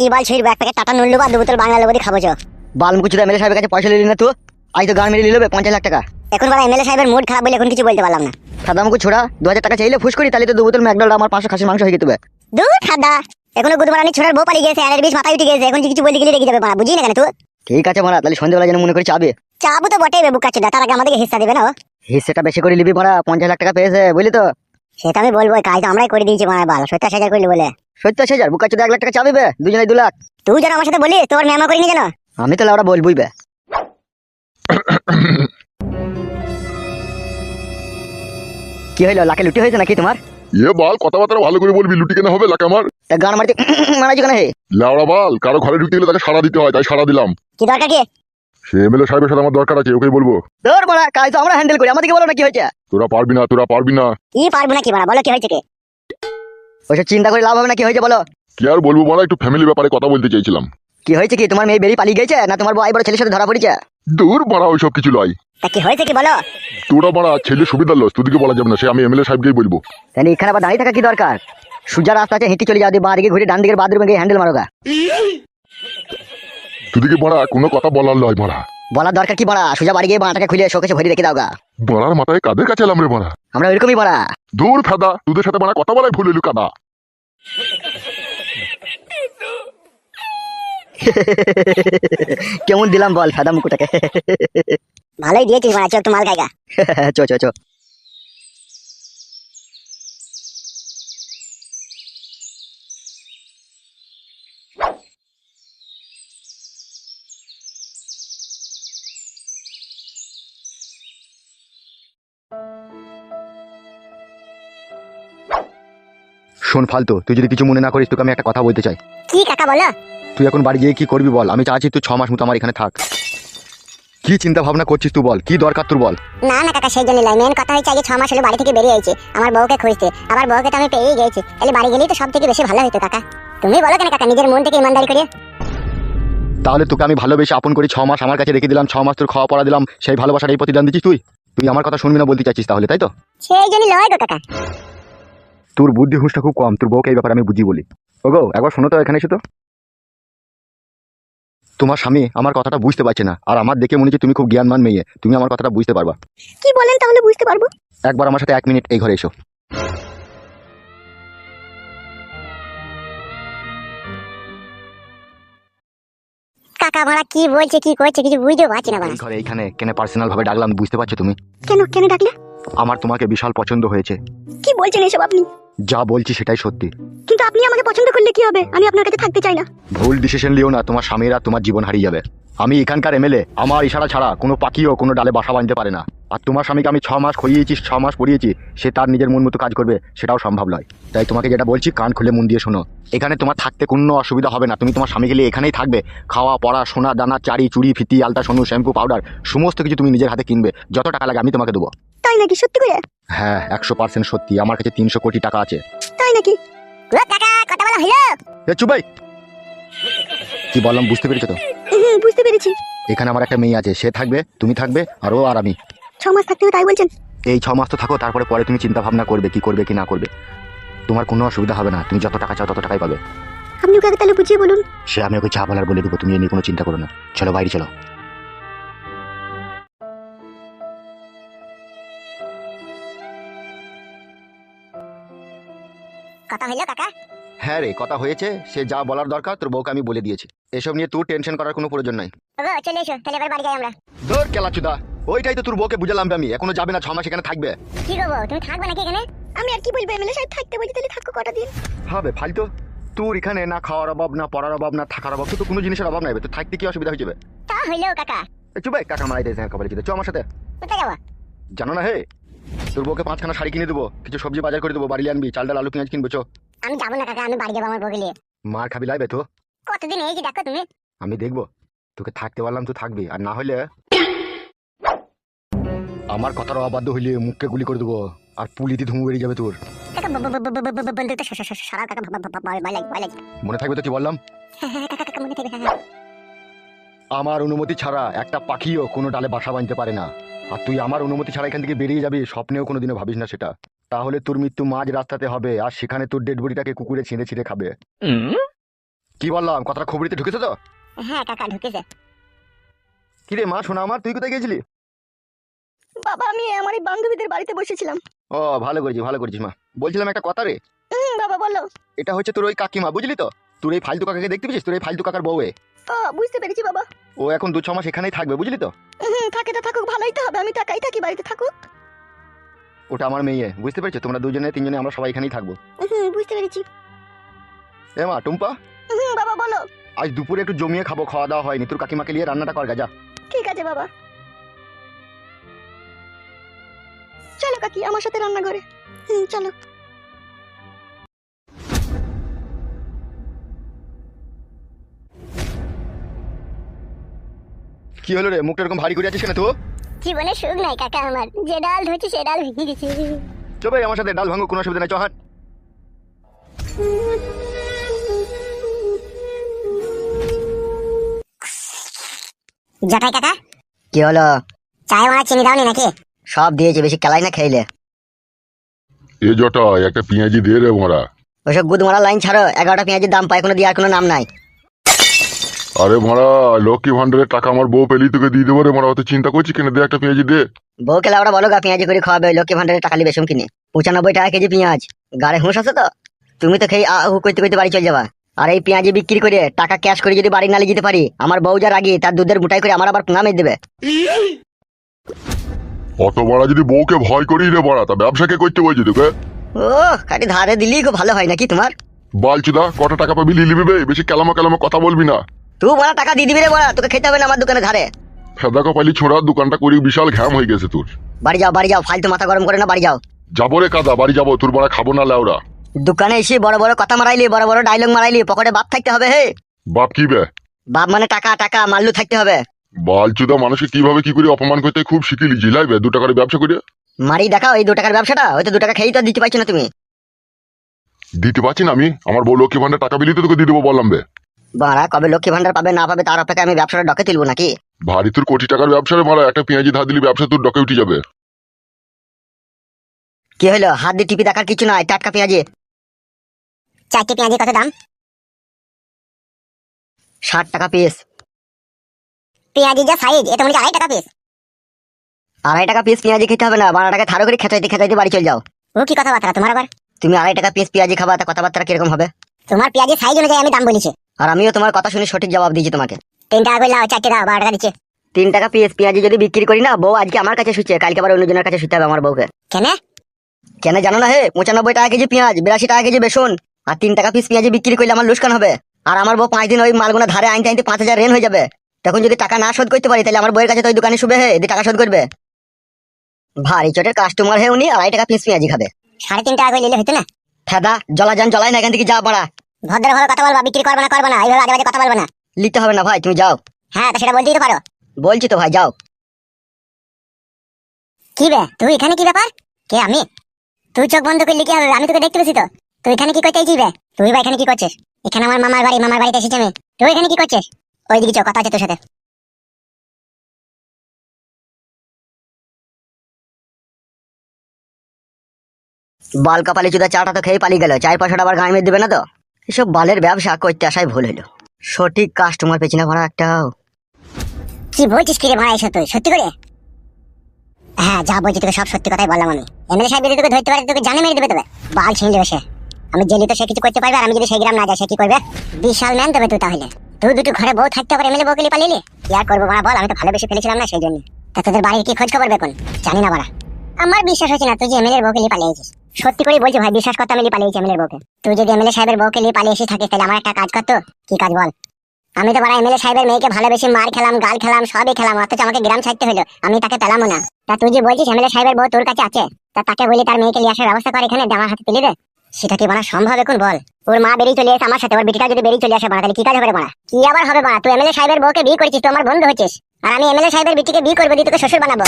কি বল ছুঁড়বো, এক packet tata নুন নেবো আর 2 বোতল বাংলা লেবু দিয়ে খাবো চো। বালমুকুচুদা এমএলএ সাহেবের কাছে পয়সা নিলি না তুই? আজ তো গান মেরে নিল 50 লাখ টাকা। এখন বলা এমএলএ সাহেবের মুড খারাপ বলে এখন কিছু বলতে পারলাম না। সাদামুকু ছোড়া 2000 টাকা চাইলে ফুস করি, তাহলে তো 2 বোতল ম্যাকডোনাল্ড আমার 500 খাসির মাংস হয়ে যেতে। দূর খাদা, এখনো গুদমারানি ছোড়ার বউ পালিয়ে গেছে, আরের বিষ মাথায় উঠে গেছে, এখন কিছু বলতে গেলে রেগে যাবে মারা, বুঝি না কেন তুই? ঠিক আছে মারা, তাহলে সন্ধ্যাবেলা যেন মনে করে চাবে। চাবো তো বটেই বেবু কাছে, তার আগে আমাদেরকে হিস্সা দেবে না ও? হিস্সেটা বেশি করে নিবি মারা, 50 লাখ টাকা পেয়েছে বুঝলি তো। সেটা আমি বলবো, কাজ তো আমরাই করে দিয়েছি মারা, বাল 70,000 করলি বলে। 70,000 বুকাচুদা 1 লাখ টাকা চাবে বে, দুজনে 2 লাখ। তুই যেন আমার সাথে বলিস তোর মেমা করিনি জানো। আমি তো লাউড়া বলবই বে। কি হইলো, লাকে লুটি হয়েছে নাকি তোমার? বাল কথাবার্তা ভালো করে বলবি, লুটি কেন হবে লাকে আমার? তা গান মারতে মারাইছো কেন হে? লাউড়া বাল, কারো ঘরে ঢুকতে গেলে তাকে সাড়া দিতে হয়, তাই সাড়া দিলাম। কি দরকার কি? সে এমএলএ সাহেবের সাথে আমার দরকার আছে, ওকেই বলবো। তোর মারা কাজ তো আমরা হ্যান্ডেল করি, আমাদেরকে বলো না কি হয়েছে। তোরা পারবি না, তোরা পারবি না। কি পারবো না কি মারা, বলো কি হয়েছে কি? ওইসব চিন্তা করে লাভ হবে না, কি হয়েছে বলো। কি আর বলবো বলা, একটু ফ্যামিলি ব্যাপারে কথা বলতে চাইছিলাম। কি হয়েছে কি, তোমার মেয়ে বেরিয়ে পালিয়ে গেছে না তোমার বড় ছেলের সাথে ধরা পড়েছে? দূর বাড়া, ওইসব কিছু লয়। তা কি হয়েছে কি বলো? তোরা বাড়া ছেলে সুবিধার লস, তোদিকে বলা যাবে না, সে আমি এমএলএ সাহেবকেই বলবো। তাহলে এখানে আবার দাঁড়িয়ে থাকা কি দরকার? সুজা রাস্তা আছে, হেঁটে চলে যাও, বাঁ দিকে ঘুরে ডান দিকের বাথরুমে গিয়ে হ্যান্ডেল মারোগা। তোদিকে বাড়া কোনো কথা বলার লয় বাড়া। বলার দরকার কি বড়া, সুজা বাড়ি গিয়ে বাঁটাকে খুলে শোকেশে ভরে রেখে দাওগা। বাড়ার মাথায় কাদের কাছে এলাম রে বাড়া? আমরা ওইরকমই বড়া। দূর ফাদা, তোদের সাথে বাড়া কথা বলাই ভুল এলু কাদা। কেমন দিলাম বল সাদা মুকুটাকে? ভালোই দিয়েছিস মারা, চল তো মাল খাইগা। চো চো চো। শোন ফালতু, তুই যদি কিছু মনে না করিস তোকে আমি একটা কথা বলতে চাই। কি কাকা বলো? তুই এখন বাড়ি গিয়ে কি করবি বল? আমি চাচ্ছি তুই 6 মাস মতো আমার এখানে থাক। কি চিন্তা ভাবনা করছিস তুই বল, কি দরকার তোর বল? না না কাকা, সেই জন্য নয়, মেন কথা হচ্ছে আগে 6 মাস হলো বাড়ি থেকে বেরিয়ে আইছি আমার বউকে খুঁজতে, আবার বউকে তো আমি পেয়েই গেছি, তাহলে বাড়ি গেলেই তো সব থেকে বেশি ভালো হতো কাকা। তুমি বলো কেন কাকা, নিজের মন থেকে ইমানদারি করে। তাহলে তোকে আমি ভালোবেসে আপন করি 6 মাস আমার কাছে রেখে দিলাম, 6 মাস তোর খাওয়া পড়া দিলাম, সেই ভালোবাসার এই প্রতিদান দিচ্ছিস তুই? তুই আমার কথা শুনবি না বলতে চাইছিস তাহলে, তাই তো? সেই জন্য লয় গো কাকা। তোর বুদ্ধি হুঁশটা খুব কম, তোর বউকে এই ব্যাপারে আমি বুঝি বলি। ওগো একবার শোনো তো, এখানে এসো তো। তোমার স্বামী আমার কথাটা বুঝতে পারছে না, আর আমার দেখে মনে হচ্ছে তুমি খুব জ্ঞানমান মেয়ে, তুমি আমার কথাটা বুঝতে পারবা। কি বলেন তাহলে বুঝতে পারবো? একবার আমার সাথে 1 মিনিট এই ঘরে এসো। কাকা মারা কি বলছে কি করছে কিছু বুঝতে পারছি না বাবা। এই ঘরে এইখানে কেন পার্সোনাল ভাবে ডাকলাম বুঝতে পারছো তুমি? কেন কেন ডাকলে? আমার তোমাকে বিশাল পছন্দ হয়েছে। কি বলছেন এসব আপনি? যা বলছি সেটাই সত্যি। কিন্তু আপনি আমাকে পছন্দ করলে কি হবে, আমি আপনার কাছে থাকতে চাই না। ভুল ডিসিশন লিও না, তোমার স্বামীরা তোমার জীবন হারিয়ে যাবে। আমি এখানকার এমএলএ, আমার ইশারা ছাড়া কোনো পাখিও কোনো ডালে বাসা বাঁধতে পারে না। আর তোমার স্বামীকে আমি 6 মাস খাইয়েছি, 6 মাস পড়িয়েছি, সে তার নিজের মন মতো কাজ করবে সেটাও সম্ভব নয়। তাই তোমাকে যেটা বলছি কান খুলে মন দিয়ে শোনো। এখানে তোমার থাকতে কোনো অসুবিধা হবে না, তুমি তোমার স্বামীকে নিয়ে এখানেই থাকবে। খাওয়া পড়া সোনা দানা চাড়ি চুড়ি ফিতি আলতা সোনু শ্যাম্পু পাউডার সমস্ত কিছু তুমি নিজের হাতে কিনবে, যত টাকা লাগে আমি তোমাকে দেবো। তাই নাকি, সত্যি করে? হ্যাঁ 100% সত্যি, আমার কাছে 300 কোটি টাকা আছে। তাই নাকি? ও কাকা কথা বলা হলো? এ চুপ ভাই, কি বললাম বুঝতে পেরেছো তো? বুঝতে পেরেছি। এখানে আমার একটা মেয়ে আছে, সে থাকবে, তুমি থাকবে, আর ও আর আমি। 6 মাস থাকতে হবে তাই বলছেন? এই 6 মাস তো থাকো, তারপরে পরে তুমি চিন্তা ভাবনা করবে কি করবে কি না করবে। তোমার কোনো অসুবিধা হবে না, তুমি যত টাকা চাও তত টাকাই পাবে। আপনি ওকে তাহলে বুঝিয়ে বলুন। সে আমি ওকে যা বলার বলে দেবো, তুমি এ নিয়ে কোনো চিন্তা করো না। চলো বাইরে চলো। কথা হলো কাকা? হ্যাঁ রে কথা হয়েছে, সে যা বলার দরকার তোর বউকে আমি বলে দিয়েছি। এসব নিয়ে তুই টেনশন করার কোনো প্রয়োজন নাই। ওগো চলে এসো, তাহলে এবার বাড়ি যাই আমরা। ধর কেলাচুদা, ওইটাই তো তোর বউকে বুঝালাম আমি, এখনো যাবে না, 6 মাস এখানে থাকবে। কি গো বউ, তুমি থাকবে নাকি এখানে? আমি আর কি বলবো, এমএলএ সাহেব থাকতে বলছি, তাহলে থাকো কটা দিন। হবে ফালতু, তোর এখানে না খাওয়ার অভাব না পড়ার অভাব না থাকার অভাব, তো কোনো জিনিসের অভাব নাই, তো থাকতে কি অসুবিধা হয়ে যাবে? তা হইলো কাকা। চুপ ভাই, কাকা মারাই দিয়েছে কপালে চিতে, চ আমার সাথে। কোথায় যাবো? জানো না হে, তোর বউকে 5খানা শাড়ি কিনে দেবো, কিছু সবজি বাজার করে দেবো, বাড়ি আনবি, চাল ডাল আলু পেঁয়াজ কিনবো, চো। আমি যাবো না কাকা, আমি বাড়ি যাবো আমার বউকে নিয়ে। মার খাবি লাইবে তো? কতদিন এই যে দেখো তুমি। আমি দেখবো, তোকে থাকতে পারলাম তুই থাকবি, আর না হলে আমার কথার অবাধ্য হইলে মুখকে গুলি করে দেবো, আর পুলিতে ধুমু বেরিয়ে যাবে তোর। কাকা বন্দুকটা সরাও কাকা, ভয় লাগে। মনে থাকবে তো কি বললাম? কাকা মনে থাকবে কাকা। আমার অনুমতি ছাড়া একটা পাখিও কোনো ডালে বাসা বাঁধতে পারে না, আর তুই আমার অনুমতি ছাড়া এখান থেকে বেরিয়ে যাবি স্বপ্নেও কোনোদিনও ভাবিস না সেটা। তাহলে তোর মৃত্যু মাঝ রাস্তাতে হবে, আর সেখানে তোর ডেড বডিটাকে কুকুরে ছিঁড়ে ছিঁড়ে খাবে। কি বললাম, কথাটা খবরিতে ঢুকেছে তো? হ্যাঁ কাকা ঢুকেছে। কি রে মা, শোনা আমার, তুই কোথায় গেছিলি? বাবা আমি আমার এই বান্ধবীদের বাড়িতে বসেছিলাম। ও ভালো করেছিস মা। বলছিলাম একটা কথা রে। বাবা বলো। এটা হচ্ছে তোর ওই কাকিমা, বুঝলি তো? তোর এই ফালতু কাকাকে দেখতে পেয়েছিস? তোর এই ফালতু কাকার বউয়ে। ও বুঝতে পেরেছি বাবা। ও এখন 2-6 মাস এখানেই থাকবে, বুঝলি তো? থাকে তো থাকুক, ভালোই তো হবে, আমি টাকাই থাকি, বাড়িতে থাকুক। ওটা আমার মেয়ে, বুঝতে পেরেছো? তোমরা 2-3 আমরা সবাই এখানেই থাকবো। বুঝতে পেরেছি। এ মা টুম্পা, বাবা বলো। আজ দুপুরে একটু জমিয়ে খাবো, খাওয়া দাওয়া হয়নি। তোর কাকিমাকে নিয়ে রান্নাটা কর গা, যা। ঠিক আছে বাবা, চলো কাকি আমার সাথে রান্না করে। চলো। কি হলো রে, মুখটা এরকম ভারী করে আছিস কেন তুই? জীবনে সুখ নাই কাকা আমার, যে ডাল ধুয়েছি সে ডাল ভেঙে গেছে। চবে আমার সাথে ডাল ভাঙো, কোনো অসুবিধা নাই, চহাট। জটাই কাকা কি হলো? চায় মারা চিনি দাওনি নাকি? সব দিয়েছে, বেশি কেলাই না খেইলে। এ জটা একটা পেঁয়াজি দে রে মারা। ওইসব গুদ মারা লাইন ছাড়ো, 11টা পেঁয়াজের দাম পায়, কোনো দেওয়ার কোনো নাম নাই। আরে মারা, লক্ষ্মী ভান্ডারের টাকা আমার বউ পেলি তোকে দিয়ে দেবো রে মারা, অত চিন্তা করছি কেন? দে একটা পেঁয়াজি দে। বউকে লাউড়া বলো গা, পেঁয়াজি করে খাওয়াবে, লক্ষ্মী ভান্ডারের টাকা বেশম কিনে। 95 টাকা কেজি পেঁয়াজ। গাড়ে হুঁশ আছে তো? তুমি তো খেয়ে আহু করতে করতে বাড়ি চলে যাবা। আর এই পেঁয়াজি বিক্রি করে টাকা ক্যাশ করে যদি বাড়ি নালে যেতে পারি, আমার বউ যা রাগি, তার দুধের মুটাই করে আমার আবার পুঙা মেরে দেবে। অত মারা যদি বউকে ভয় করি রে মারা, তা ব্যবসাকে করতে বলছি তোকে? ও খালি ধারে দিলেই খুব ভালো হয় নাকি তোমার? বালচুদা, কত টাকা পাবি লিবি বে, বেশি কেলামো কেলামো কথা বলবি না। তুই বড়া টাকা দিয়ে দিবি রে বড়া, তোকে খেতে হবে না আমার দোকানে ধারে। ফেদা কপালি ছোড়ার দোকানটা করি, বিশাল ঘ্যাম হয়ে গেছে তোর। বাড়ি যাও, ফালতু মাথা গরম করে না, বাড়ি যাও। যাবো রে কাদা, বাড়ি যাবো, তোর মারা খাবো না লেওরা। দোকানে এসে বড় বড় কথা মারাইলি, বড় বড় ডায়লগ মারাইলি, পকেটে বাপ থাকতে হবে। হে বাপ কি বে? বাপ মানে টাকা, টাকা মাল্লু থাকতে হবে। বালচুদা, মানুষকে কিভাবে কি করে অপমান করতে খুব শিখিলি, জিলাইবে 2 টাকার ব্যবসা করে। মারি দেখাও এই 2 টাকার ব্যবসাটা, হয়তো 2 টাকা খেয়েই তো দিতে পারছো না তুমি। দিতে পারছি না আমি? আমার বউ লক্ষ্মী ভান্ডার টাকা বিলি তো তোকে দিয়ে দেবো বললাম বে। বাড়া কবে লক্ষ্মী ভান্ডার পাবে না পাবে তার অপেক্ষা আমি ব্যবসাটা ডকে তুলবো নাকি? ভারী তোর কোটি টাকার ব্যবসা রে মারা, একটা পেঁয়াজি ধার দিলি ব্যবসা তোর ডকে উঠে যাবে। কি হলো, হাত দিয়ে টিপি দেখার কিছু নাই, টাটকা পেঁয়াজি। 4টি পেঁয়াজি কত দাম? 60 টাকা পিস। পেঁয়াজি যা সাইজ, এটা মনে হয় 2.5 টাকা পিস। 2.5 টাকা পিস পেঁয়াজি খেতে হবে না, 12 টাকা থারো করে খেচাইতে খেচাইতে বাড়ি চলে যাও। ও কি কথাবার্তা তোমার আবার? তুমি 2.5 টাকা পিস পেঁয়াজি খাবা, তা কথাবার্তা কিরকম হবে? তোমার পেঁয়াজি সাইজ অনুযায়ী আমি দাম বলেছি। আর আমিও তোমার কথা শুনে সঠিক জবাব দিয়েছি তোমাকে। 3 টাকা করে লাও, 4টে দাও, 12 টাকা দিচ্ছে। 3 টাকা পিস পেঁয়াজি যদি বিক্রি করি না, বউ আজকে আমার কাছে শুচ্ছে, কালকে আবার অন্যজনের কাছে শুতে হবে আমার বউকে। কেন? কেন জানো না? হে 95 টাকা কেজি পেঁয়াজ, 82 টাকা কেজি বেসন, আর 3 টাকা পিস পেঁয়াজি বিক্রি করলে আমার লোকসান হবে। আর আমার বউ 5 দিন ওই মালগুনা ধারে আনতে আনতে 5000 রেন হয়ে যাবে। তখন যদি টাকা না শোধ করতে পারি, তাহলে আমার বউয়ের কাছে তো ওই দোকানে শুবে, হে এদি টাকা শোধ করবে। ভারী চটের কাস্টমার হে উনি, 2.5 টাকা পিস পেঁয়াজি খাবে। 3.5 টাকা করে নিলে হতো না? ফেদা জ্বলা যান জ্বলাই না, এখান থেকে যা বাড়া। ভদ্রভাবে কথা বলবা, বিক্রি করবে না, এইভাবে আজে বাজে কথা বলবে না। লিখতে হবে না ভাই, তুমি যাও। হ্যাঁ তা সেটা বলতেই তো পারো। বলছি তো ভাই, যাও। কি বে, তুই এখানে কি ব্যাপার? কে আমি? তুই চোখ বন্ধ করলি কি হবে? আমি তোকে দেখতে পেয়েছি তো। তুই এখানে কি করতে চাইছিস বে? তুই বা এখানে কি করছিস? এখানে আমার মামার বাড়িতে এসেছি আমি। তুই এখানে কি করছিস? ওইদিকে চো, কথা আছে তোর সাথে। বাল কপালি চুদা চাটা তো খেয়ে পালিয়ে গেল, 4-5 আবার গায়ে মেরে দেবে না তো? এসব বালের ব্যবসা করতে আসাই ভুল হলো। সঠিক কাস্টমার পেছি না ভাড়া একটাও। কি বলছিস কি রে ভাই এসব? তুই সত্যি করে? হ্যাঁ যা বলছি তোকে সব সত্যি কথাই বললাম আমি। এমএলএ সাহেব যদি তোকে ধরতে পারে তোকে জানে মেরে দেবে তবে। বাল ছিঁড়ে দেবে সে। আমি জেলি তো সে কিছু করতে পারবে, আর আমি যদি সেই গ্রাম না যাই সে কি করবে? বিশাল ম্যান তবে তুই তাহলে। তুই দুটো ঘরে বউ থাকতে পারে, এমএলএ বউকে পালিয়ে কি আর করবো বল? আমি তো ভালোবেসে ফেলেছিলাম না সেই জন্য। তা তোদের বাড়ির কি খোঁজ খবর বেকুন? জানি না বাড়া। আমার বিশ্বাস হচ্ছে না তুই যে এমএলএ বউকে নিয়ে পালিয়েছিস। সত্যি করে বলছি ভাই, বিশ্বাস করতে আমি পালিয়েছি এমএলএ বউকে। তুই যদি এমএলএ সাহেবের বউকে নিয়ে পালিয়ে এসে থাকিস তাহলে আমার একটা কাজ করতো। কি কাজ বল? আমি তো বড় এমএলএ সাহেবের মেয়েকে ভালোবেসে মার খেলাম, গাল খেলাম, সবই খেলাম, অথচ আমাকে গ্রাম ছাড়তে হলো। আমি তাকে পেলামও না। তা তুই যে বলছিস এমএলএ সাহেবের বউ তোর কাছে আছে, তা তাকে বলি তার মেয়েকে নিয়ে আসার ব্যবস্থা কর, এখানে আমার হাতে তুলে দে। সেটা কি বানা সম্ভব এখন বল? ওর মা বেরিয়ে চলে আসে আমার সাথে, ওর বিটিটা যদি বেরিয়ে চলে আসে বানা, তাহলে কি কাজ হবে বানা? কি আবার হবে বানা? তুই এমএলএ সাহেবের বউকে বিয়ে করেছিস, তুই আমার বন্ধু হচ্ছিস, আর আমি এমএলএ সাহেবের বিটিকে বিয়ে করবো, দিয়ে তোকে শ্বশুর বানাবো।